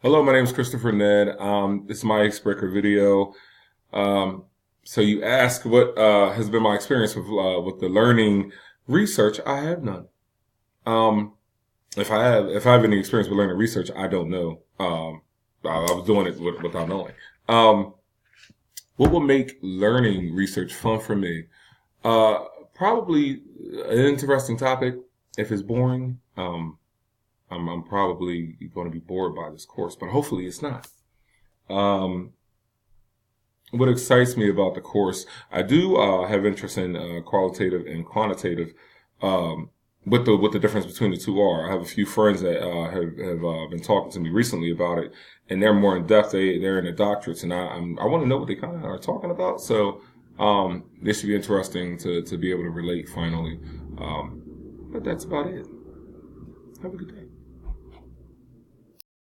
Hello, my name is Christopher Ned. This is my Icebreaker video. Um, so you ask what has been my experience with the learning research. I have none. Um, if I have any experience with learning research, I don't know. I was doing it without knowing. Um, what will make learning research fun for me? Uh, Probably an interesting topic. If it's boring, I'm probably going to be bored by this course, but hopefully it's not. Um, what excites me about the course, I do have interest in qualitative and quantitative. Um, what the difference between the two are. I have a few friends that have been talking to me recently about it, and they're more in depth. They're in their doctorates, and I want to know what they kind of are talking about. So this should be interesting to be able to relate finally. But that's about it. Have a good day.